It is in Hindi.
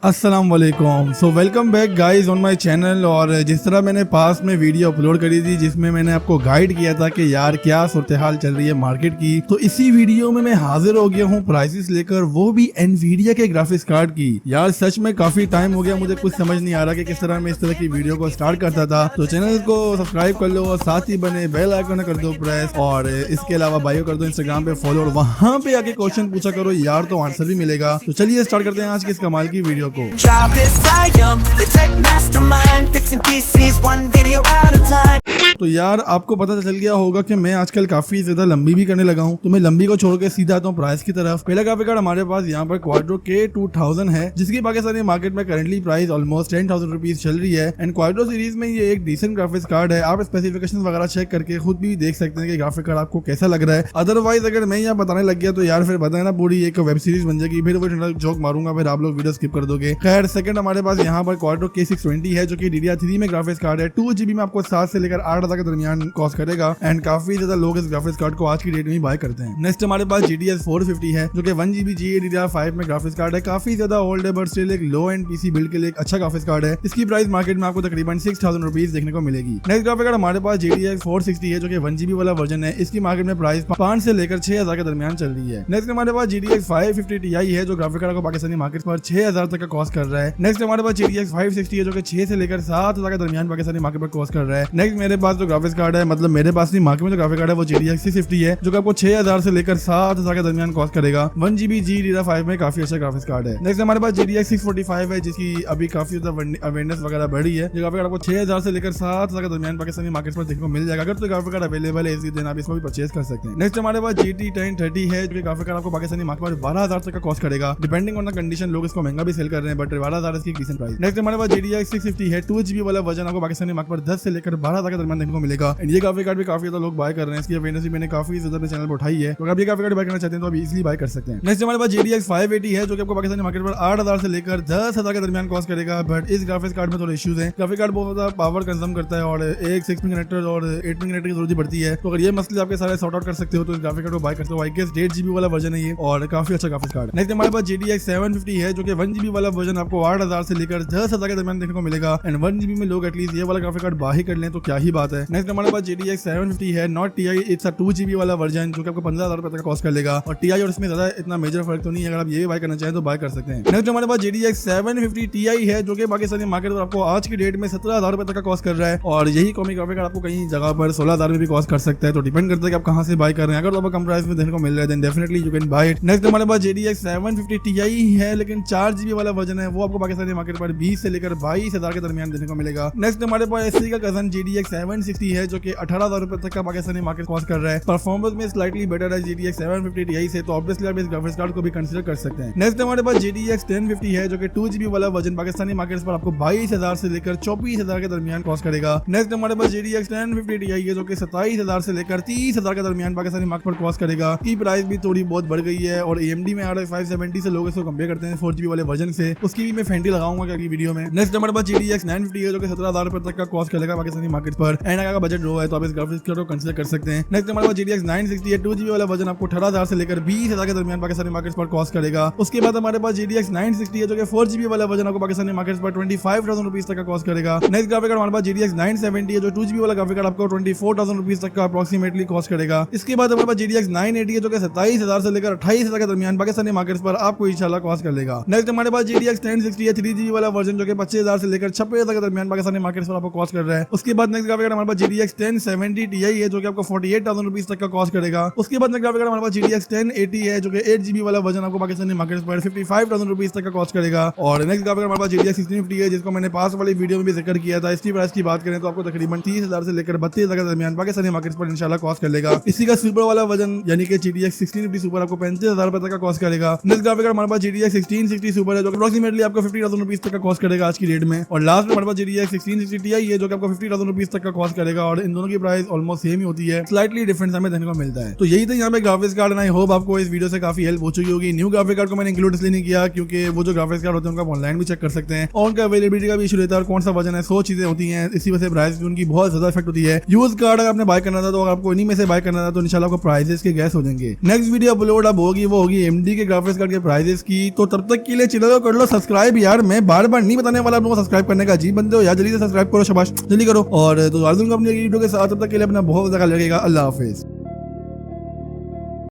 अस्सलाम वालेकुम। So welcome back guys on my channel. और जिस तरह मैंने पास में वीडियो अपलोड करी थी जिसमें मैंने आपको गाइड किया था कि यार क्या सूरत हाल चल रही है मार्केट की, तो इसी वीडियो में मैं हाजिर हो गया हूँ प्राइसेस लेकर, वो भी एनवीडिया के ग्राफिक्स कार्ड की। यार सच में काफी टाइम हो गया, मुझे कुछ समझ नहीं आ रहा कि किस तरह मैं इस तरह की वीडियो को स्टार्ट करता था। तो चैनल को सब्सक्राइब कर लो और साथ ही बने बेल आइकन कर दो प्रेस, और इसके अलावा बायो कर दो इंस्टाग्राम पे फॉलो, और वहां पे आके क्वेश्चन पूछा करो यार, तो आंसर भी मिलेगा। तो चलिए स्टार्ट करते हैं आज की इस कमाल की वीडियो को। the tech mastermind, fixing PCs one video at a time. तो यार आपको पता चल गया होगा कि मैं आजकल काफी ज्यादा लंबी भी करने लगा हूँ, तो मैं लंबी को छोड़ के सीधा आता हूँ प्राइस की तरफ। पहला ग्राफिक कार्ड हमारे पास यहाँ पर क्वाड्रो K2000 है, जिसकी पाकिस्तानी मार्केट में करंटली प्राइस ऑलमोस्ट 10,000 रुपीज चल रही है। एंड क्वाड्रो सीरीज में ये एक डिसेंट ग्राफिक्स कार्ड है। आप स्पेसिफिकेशन वगैरह चेक करके खुद भी देख सकते हैं कि ग्राफिक कार्ड आपको कैसा लग रहा है। अदरवाइज अगर मैं यहाँ बताने लग गया तो यार फिर बताए ना पूरी एक वेब सीरीज बन जाएगी, फिर वो जोक मारूंगा, फिर आप लोग वीडियो स्किप कर दोगे। खैर सेकंड हमारे पास यहाँ पर क्वाड्रो K620 है, जो कि DDR3 में ग्राफिक्स कार्ड है। 2GB में आपको 7 से लेकर 8,000 के दरमियान कॉस्ट करेगा। एंड काफी ज्यादा लोग इस ग्राफिक्स कार्ड को आज की डेट में बाय करते हैं। नेक्स्ट हमारे पास GTX 450 है, जो कि 1GB GDDR5 में ग्राफिक्स कार्ड है। काफी ज्यादा ओल्ड है बट स्टिल एक लो एंड पीसी बिल्ड के लिए एक अच्छा ग्राफिक्स कार्ड है। इसकी प्राइस मार्केट में आपको तकरीबन 6,000 रुपीज देखने को मिलेगी। नेक्स्ट ग्राफिक कार्ड हमारे पास GTX 460 है, जो कि 1GB वाला वर्जन है। इसकी मार्केट में प्राइस 5 से लेकर 6,000 के दरमियान चल रही है। नेक्स्ट हमारे पास GTX 550 Ti है, जो ग्राफिक कार्ड को पाकिस्तानी मार्केट पर 6,000 तक का कॉस्ट कर रहा है। नेक्स्ट हमारे पास GTX 560 है, जो कि 6 से लेकर 7,000 के दरमियान पाकिस्तानी मार्केट पर कॉस्ट कर रहा है। नेक्स्ट मेरे पास जो ग्राफिक्स कार्ड है, मतलब मेरे पास नहीं मार्केट में जो ग्राफिक कार्ड है, वो GTX 650 है, जो कि आपको 6,000 से लेकर 7,000 के दरमियान कॉस्ट करेगा। 1GB GDDR5 में काफी अच्छा ग्राफिक्स कार्ड है। नेक्स्ट हमारे पास GTX 645 है, जिसकी अभी काफी ज्यादा अवेयरनेस वगैरह बढ़ी है। जो ग्राफिक कार्ड आपको 6,000 से लेकर 7,000 के दरमियान पाकिस्तानी मार्केट पर देखने को मिल जाएगा। अगर तो ग्राफिक कार्ड अवेलेबल है इसी दिन आप इसको भी परचेज कर सकते हैं। नेक्स्ट हमारे पास GT 1030 है, जो कि ग्राफिक कार्ड आपको पाकिस्तानी मार्केट पर 12,000 तक का कॉस्ट करेगा। डिपेंडिंग ऑन द कंडीशन लोग इसको महंगा भी सेल कर रहे हैं, बट 12,000 इसकी डिसेंट प्राइस। नेक्स्ट हमारे पास GTX 650 है, 2GB वाला वर्जन आपको पाकिस्तानी मार्केट पर 10 से लेकर 12,000 के दरमियान देखने को मिलेगा। एंड ये ग्राफिक कार्ड भी काफी ज्यादा लोग बाय कर रहे हैं। इसकी अवेयरनेस भी मैंने काफी ज्यादा अपने चैनल पर उठाई है, तो अगर आप ये ग्राफिक कार्ड बाय करना चाहते हैं तो आप इजीली बाय कर सकते हैं। नेक्स्ट हमारे पास GTX 580 है, जो कि आपको पाकिस्तानी मार्केट पर 8,000 से लेकर 10,000 के दरमियान कॉस्ट करेगा। बट इस ग्राफिक्स कार्ड में थोड़े इश्यूज हैं। ग्राफिक कार्ड बहुत ज्यादा पावर कंज्यूम करता है और एक 6 पिन कनेक्टर और 8 पिन कनेक्टर की जरूरत पड़ती है। तो अगर ये मसले आपके सारे सॉर्ट आउट कर सकते हो तो इस ग्राफिक कार्ड को बाय कर सकते हो। आई गेस 1.5GB वाला वर्जन है ये, और काफी अच्छा ग्राफिक्स कार्ड है। नेक्स्ट हमारे पास GTX 750 है, जो कि 1GB वाला वर्जन आपको 8,000 से लेकर 10,000 के दरमियान देखने को मिलेगा। एंड 1GB में लोग एटलीस्ट ये वाला ग्राफिक कार्ड बाय ही कर लें तो क्या ही बात है। नेक्स्ट हमारे पास GTX 750 है, not TI, it's a 2GB वाला वर्जन, जो कि आपको 15,000 रुपए तक कॉस्ट कर लेगा। और TI और इसमें ज्यादा इतना मेजर फर्क तो नहीं है, अगर आप ये बाय करना चाहें तो बाय कर सकते हैं। नेक्स्ट हमारे पास GTX 750 Ti है, जो कि पाकिस्तानी मार्केट पर आपको आज की डेट में 17,000 रुपए तक का कॉस्ट कर रहा है। और यही कॉमी ग्राफिक कार्ड आपको कहीं जगह पर 16,000 में भी कॉस्ट कर सकता है। तो डिपेंड करता है कि आप कहां से बाय कर रहे हैं। अगर आपको कम प्राइस में देखने को मिल रहा है then definitely you can buy it. Next हमारे पास GTX 750 Ti है, लेकिन 4GB वाला वर्जन है, वो आपको पाकिस्तानी मार्केट पर 20 से लेकर 22,000 के दरमियान देखने को मिलेगा। नेक्स्ट हमारे पास एससी का कजन GTX 760 है, जो कि 18,000 रुपए तक का पाकिस्तानी मार्केट कॉस्ट कर रहा है। परफॉर्मेंस में स्लाइटली बेटर है GTX 750 Ti से, तो ऑब्वियसली आप इस ग्राफिक्स कार्ड को भी कंसीडर कर सकते हैं। नेक्स्ट हमारे पास GTX 1050 है, जो कि 2GB वाला वर्जन पाकिस्तानी मार्केट पर आपको 22,000 से लेकर 24,000 के दरमियान कॉस्ट करेगा। नेक्स्ट हमारे पास GTX 1050 Ti है, जो कि 27,000 से लेकर 30,000 के दरमियान पाकिस्तानी मार्केट पर कॉस्ट करेगा। की प्राइस भी थोड़ी बहुत बढ़ गई है, और AMD में RX 570 से लोग इसको कंपेयर करते हैं 4GB वाले वर्जन से। उसकी भी मैं फेंटी लगाऊंगा अगली वीडियो में। नेक्स्ट हमारे पास GTX 950 है, जो कि 17,000 रुपए तक का कॉस्ट करेगा पाकिस्तानी मार्केट पर। एंड अगर बजट लो है तो आप इस ग्राफिक्स कार्ड को कंसीडर कर सकते हैं। नेक्स्ट हमारे पास GTX 960 है, 2GB वाला वर्जन आपको 18,000 से लेकर 20,000 के दरमियान पाकिस्तानी मार्केट पर कॉस्ट करेगा। उसके बाद हमारे पास GTX 960 है, जो कि 4GB वाला वर्जन आपको पाकिस्तानी मार्केट पर 25,000 रुपीज तक का कॉस्ट करेगा। नेक्स्ट ग्राफिक कार्ड हमारे पास GTX 970 है, जो 2GB वाला ग्राफिक कार्ड आपको 24,000 रुपीज तक का अप्रोक्सीमेटली कॉस्ट करेगा। इसके बाद हमारे पास GTX 980 है, जो कि 27,000 से लेकर 28,000 के दरमियान पाकिस्तानी मार्केट पर आपको इंशाल्लाह कॉस्ट कर लेगा। नेक्स्ट हमारे पास GTX 1060 है, 3GB वाला वर्जन, जो कि 25,000 से लेकर 26,000 के दरमियान पाकिस्तानी मार्केट पर आपको कॉस्ट कर रहा है। उसके बाद नेक्स्ट ग्राफिक कार्ड हमारे पास GTX 1070 Ti है, जो कि आपको 48,000 रुपीज तक का कॉस्ट करेगा। उसके बाद नेक्स्ट ग्राफिक कार्ड हमारे पास GTX 1080 है, जो कि 8GB वाला वर्जन आपको पाकिस्तानी मार्केट पर 55,000 रुपीज तक का कॉस्ट करेगा। और नेक्स्ट ग्राफिक कार्ड हमारे पास GTX 1650 है, जिसको मैंने पास वाली वीडियो में भी जिक्र किया था। इसकी प्राइस की बात करें तो आपको तकरीबन 30,000 से लेकर 32,000 के दरमियान पाकिस्तानी मार्केट पर इंशाल्लाह कॉस्ट कर लेगा। इसी का सुपर वाला वर्जन यानी कि GTX 1650 सुपर आपको 35,000 रुपए तक का कॉस्ट करेगा। नेक्स्ट ग्राफिक कार्ड हमारे पास GTX 1660 सुपर है, जो अप्रोक्सीमेटली आपको 50,000 रुपीज तक का कॉस्ट करेगा आज की डेट में। और लास्ट में हमारे पास GTX 1660 Ti है, जो कि आपको 50,000 रुपीज तक का कॉस्ट करेगा और इन दोनों की प्राइस ऑलमोस्ट सेम ही होती है, स्लाइटली डिफरेंस हमें देखने को मिलता है। तो यही था यहाँ पे ग्राफिक्स कार्ड, आई होप आपको इस वीडियो से काफी हेल्प हो चुकी होगी। न्यू ग्राफिक कार्ड को मैंने इंक्लूड इसलिए नहीं किया क्योंकि वो जो ग्राफिक्स कार्ड होते हैं उनका ऑनलाइन भी चेक कर सकते हैं और उनका अवेलेबिलिटी का भी इशू रहता है और कौन सा वर्जन है, 100 चीजें होती हैं, इसी वजह से प्राइस की उनकी बहुत ज्यादा इफेक्ट होती है। यूज कार्ड अगर आपने बाय करना था तो अगर आपको इन्हीं में से बाय करना था तो इंशाल्लाह आपको प्राइसेस के गैस हो जाएंगे। नेक्स्ट वीडियो अपलोड अब होगी, वो होगी AMD के ग्राफिक्स कार्ड के प्राइसेस की। तो तब तक के लिए चैनल को कर लो सब्सक्राइब यार, मैं बार बार नहीं बताने वाला आप लोगों को सब्सक्राइब करने का, जी बनते हो यार जल्दी से सब्सक्राइब करो, शाबाश जल्दी करो। और तो आर्जुन को अपनी वीडियो के साथ, तब तक के लिए अपना बहुत ज्यादा लगेगा। अल्लाह हाफिज।